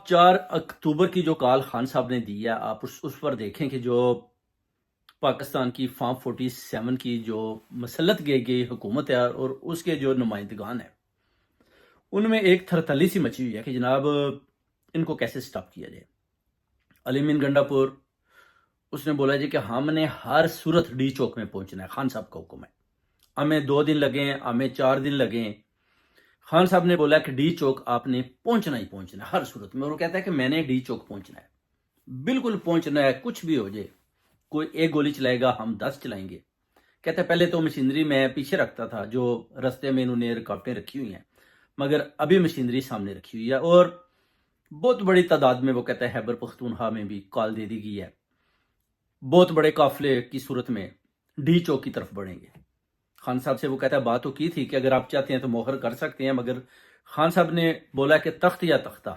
4 اکتوبر کی جو کال خان صاحب نے دی ہے، آپ اس پر دیکھیں کہ جو پاکستان کی فارم 47 کی جو مسلط گئی حکومت ہے اور اس کے جو نمائندگان ہیں، ان میں ایک تھرتلی سی مچی ہوئی ہے کہ جناب ان کو کیسے سٹاپ کیا جائے۔ علی مین گنڈا پور اس نے بولا جی کہ ہم نے ہر صورت ڈی چوک میں پہنچنا ہے، خان صاحب کا حکم ہے، ہمیں 2 دن لگیں، ہمیں 4 دن لگیں۔ خان صاحب نے بولا کہ ڈی چوک آپ نے پہنچنا ہی پہنچنا ہے ہر صورت میں، اور وہ کہتا ہے کہ میں نے ڈی چوک پہنچنا ہے، بالکل پہنچنا ہے، کچھ بھی ہو جائے، کوئی 1 گولی چلائے گا ہم 10 چلائیں گے۔ کہتے ہیں پہلے تو مشینری میں پیچھے رکھتا تھا، جو رستے میں انہوں نے رکاوٹیں رکھی ہوئی ہیں، مگر ابھی مشینری سامنے رکھی ہوئی ہے، اور بہت بڑی تعداد میں وہ کہتا ہے خیبر پختونخوا میں بھی کال دے دی گئی ہے، بہت بڑے قافلے کی صورت میں ڈی چوک کی طرف بڑھیں گے۔ خان صاحب سے وہ کہتا ہے بات تو کی تھی کہ اگر آپ چاہتے ہیں تو مؤخر کر سکتے ہیں، مگر خان صاحب نے بولا کہ تخت یا تختہ،